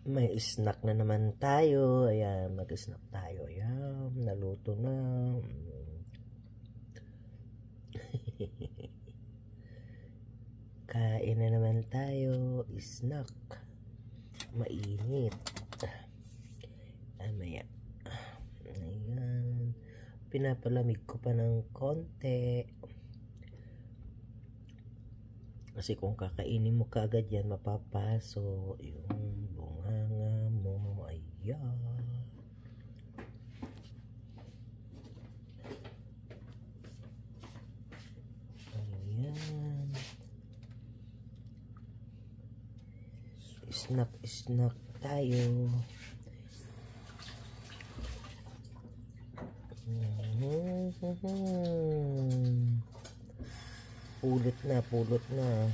May snack na naman tayo. Ayan, mag-snack tayo. Ayan, naluto na. Kain na naman tayo. Snack. Mainit. Amaya. Ayan. Pinapalamig ko pa ng konti. Kasi kung kakainin mo kaagad yan, mapapaso yung bunganga mo. Ayan. Ayan. Snack tayo. Pulot na.